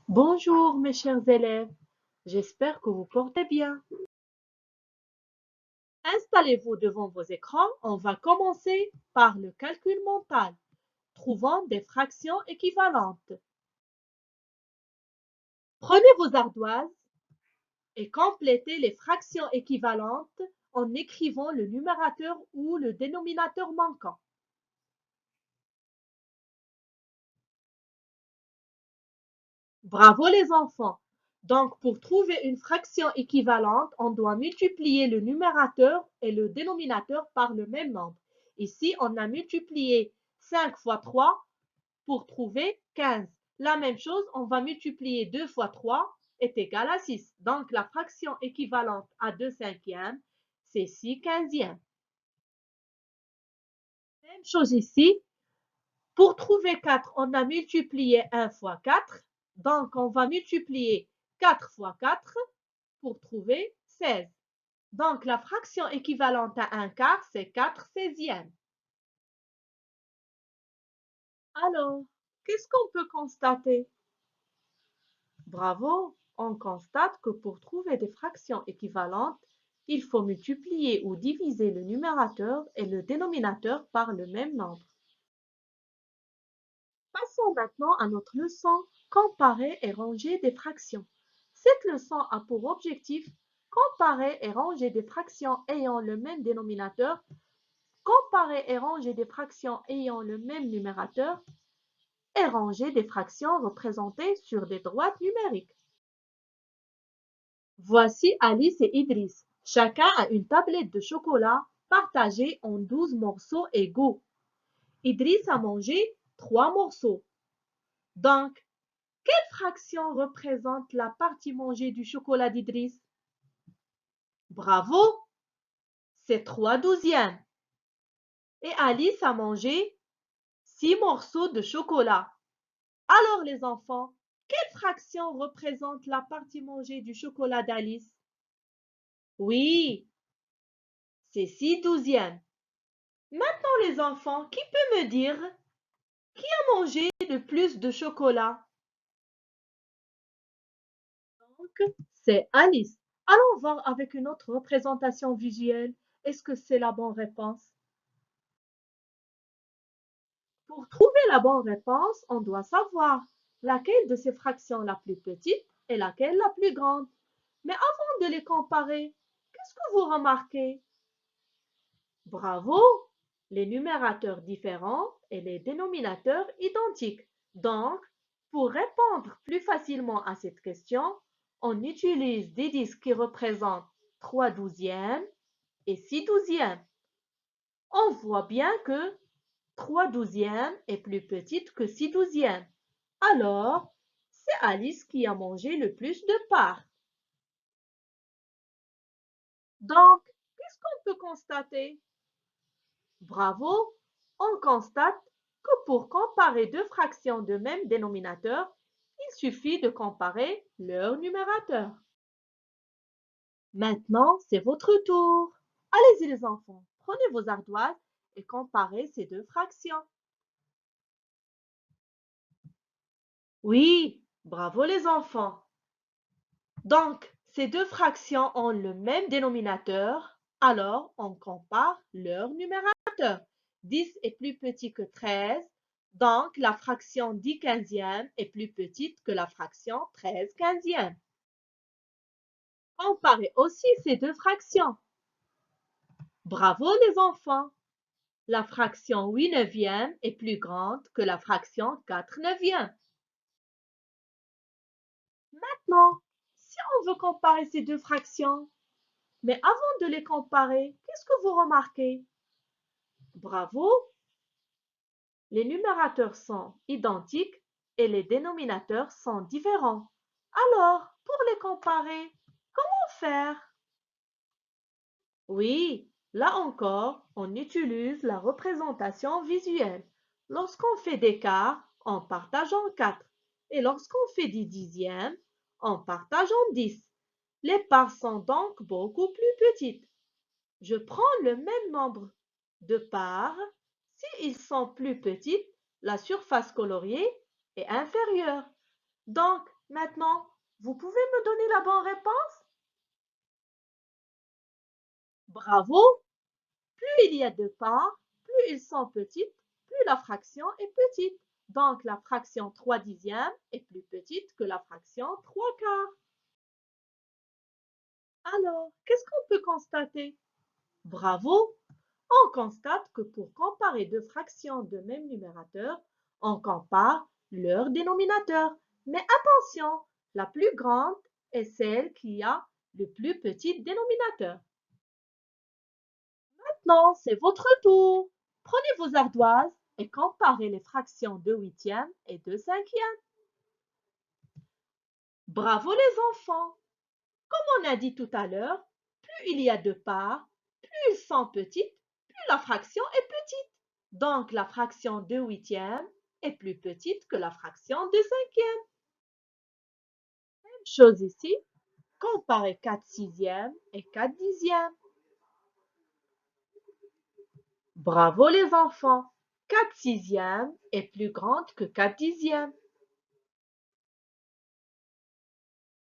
Bonjour mes chers élèves, j'espère que vous portez bien. Installez-vous devant vos écrans, on va commencer par le calcul mental, trouvant des fractions équivalentes. Prenez vos ardoises et complétez les fractions équivalentes en écrivant le numérateur ou le dénominateur manquant. Bravo les enfants! Donc, pour trouver une fraction équivalente, on doit multiplier le numérateur et le dénominateur par le même nombre. Ici, on a multiplié 5 fois 3 pour trouver 15. La même chose, on va multiplier 2 fois 3 est égal à 6. Donc, la fraction équivalente à 2 cinquièmes, c'est 6 quinzièmes. Même chose ici. Pour trouver 4, on a multiplié 1 fois 4. Donc, on va multiplier 4 fois 4 pour trouver 16. Donc, la fraction équivalente à un quart, c'est 4 seizièmes. Alors, qu'est-ce qu'on peut constater? Bravo, on constate que pour trouver des fractions équivalentes, il faut multiplier ou diviser le numérateur et le dénominateur par le même nombre. Passons maintenant à notre leçon comparer et ranger des fractions. Cette leçon a pour objectif comparer et ranger des fractions ayant le même dénominateur, comparer et ranger des fractions ayant le même numérateur et ranger des fractions représentées sur des droites numériques. Voici Alice et Idriss. Chacun a une tablette de chocolat partagée en 12 morceaux égaux. Idriss a mangé 3 morceaux. Donc, quelle fraction représente la partie mangée du chocolat d'Idriss? Bravo, c'est 3 douzièmes. Et Alice a mangé 6 morceaux de chocolat. Alors les enfants, quelle fraction représente la partie mangée du chocolat d'Alice? Oui, c'est 6 douzièmes. Maintenant les enfants, qui peut me dire qui a mangé le plus de chocolat? Donc, c'est Alice. Allons voir avec une autre représentation visuelle. Est-ce que c'est la bonne réponse? Pour trouver la bonne réponse, on doit savoir laquelle de ces fractions la plus petite et laquelle la plus grande. Mais avant de les comparer, qu'est-ce que vous remarquez? Bravo! Les numérateurs différents et les dénominateurs identiques. Donc, pour répondre plus facilement à cette question, on utilise des disques qui représentent 3 douzièmes et 6 douzièmes. On voit bien que 3 douzièmes est plus petite que 6 douzièmes. Alors, c'est Alice qui a mangé le plus de parts. Donc, qu'est-ce qu'on peut constater? Bravo, on constate que pour comparer deux fractions de même dénominateur, il suffit de comparer leur numérateur. Maintenant, c'est votre tour. Allez-y les enfants, prenez vos ardoises et comparez ces deux fractions. Oui, bravo les enfants. Donc, ces deux fractions ont le même dénominateur, alors on compare leur numérateur. 10 est plus petit que 13, donc la fraction 10 quinzièmes est plus petite que la fraction 13 quinzièmes. Comparez aussi ces deux fractions. Bravo les enfants! La fraction 8 neuvièmes est plus grande que la fraction 4 neuvièmes. Maintenant, si on veut comparer ces deux fractions, mais avant de les comparer, qu'est-ce que vous remarquez? Bravo! Les numérateurs sont identiques et les dénominateurs sont différents. Alors, pour les comparer, comment faire? Oui, là encore, on utilise la représentation visuelle. Lorsqu'on fait des quarts, on partage en 4. Et lorsqu'on fait des dixièmes, on partage en 10. Les parts sont donc beaucoup plus petites. Je prends le même nombre de parts. S'ils sont plus petites, la surface coloriée est inférieure. Donc, maintenant, vous pouvez me donner la bonne réponse? Bravo! Plus il y a de parts, plus ils sont petites, plus la fraction est petite. Donc, la fraction 3 dixièmes est plus petite que la fraction 3 quarts. Alors, qu'est-ce qu'on peut constater? Bravo! On constate que pour comparer deux fractions de même numérateur, on compare leur dénominateur. Mais attention, la plus grande est celle qui a le plus petit dénominateur. Maintenant, c'est votre tour. Prenez vos ardoises et comparez les fractions de huitième et de cinquième. Bravo les enfants! Comme on a dit tout à l'heure, plus il y a de parts, plus ils sont petites, plus la fraction est petite. Donc la fraction de huitième est plus petite que la fraction de cinquième. Même chose ici, comparez 4 sixièmes et 4 dixièmes. Bravo les enfants! 4 sixièmes est plus grande que 4 dixièmes.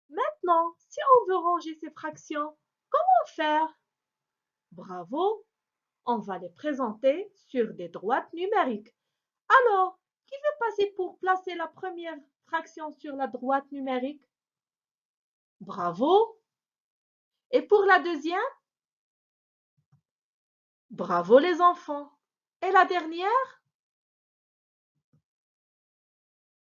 Maintenant, si on veut ranger ces fractions, comment faire? Bravo! On va les présenter sur des droites numériques. Alors, qui veut passer pour placer la première fraction sur la droite numérique? Bravo! Et pour la deuxième? Bravo les enfants! Et la dernière?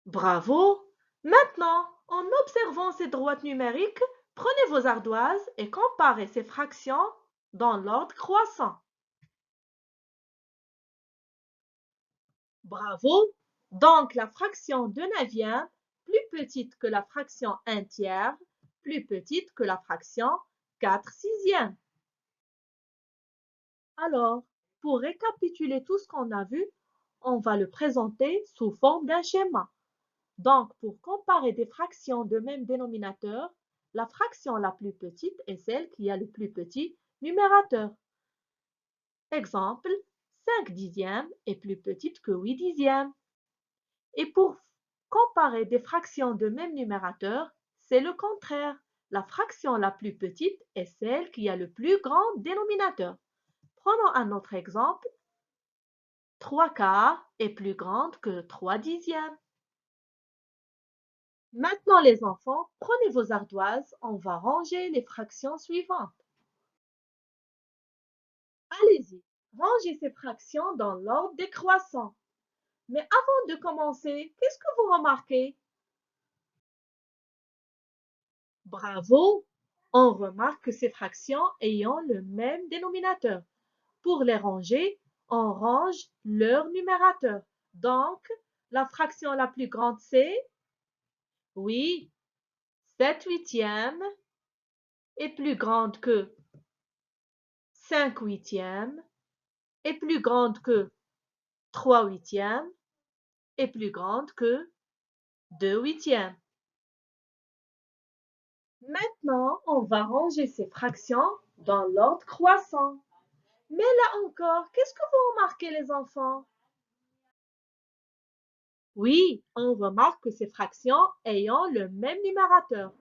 Bravo! Maintenant, en observant ces droites numériques, prenez vos ardoises et comparez ces fractions dans l'ordre croissant. Bravo! Donc la fraction 2 neuvième, plus petite que la fraction 1 tiers, plus petite que la fraction 4 sixièmes. Alors, pour récapituler tout ce qu'on a vu, on va le présenter sous forme d'un schéma. Donc, pour comparer des fractions de même dénominateur, la fraction la plus petite est celle qui a le plus petit numérateur. Exemple, 5 dixièmes est plus petite que 8 dixièmes. Et pour comparer des fractions de même numérateur, c'est le contraire. La fraction la plus petite est celle qui a le plus grand dénominateur. Prenons un autre exemple. 3 quarts est plus grande que 3 dixièmes. Maintenant les enfants, prenez vos ardoises, on va ranger les fractions suivantes. Allez-y, rangez ces fractions dans l'ordre décroissant. Mais avant de commencer, qu'est-ce que vous remarquez? Bravo! On remarque que ces fractions ayant le même dénominateur. Pour les ranger, on range leur numérateur. Donc, la fraction la plus grande, c'est, oui, 7 huitièmes est plus grande que 5 huitièmes est plus grande que 3 huitièmes est plus grande que 2 huitièmes. Maintenant, on va ranger ces fractions dans l'ordre croissant. Mais là encore, qu'est-ce que vous remarquez les enfants? Oui, on remarque que ces fractions ayant le même numérateur.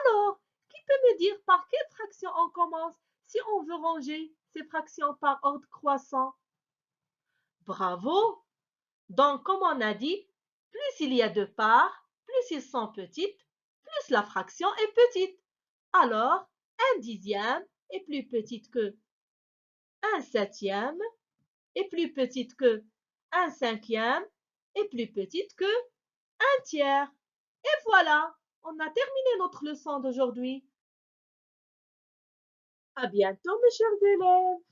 Alors, qui peut me dire par quelle fraction on commence si on veut ranger ces fractions par ordre croissant? Bravo! Donc, comme on a dit, plus il y a de parts, plus ils sont petites, plus la fraction est petite. Alors, 1 dixième est plus petite que 1 septième, est plus petite que 1 cinquième, est plus petite que 1 tiers. Et voilà, on a terminé notre leçon d'aujourd'hui. À bientôt, mes chers élèves.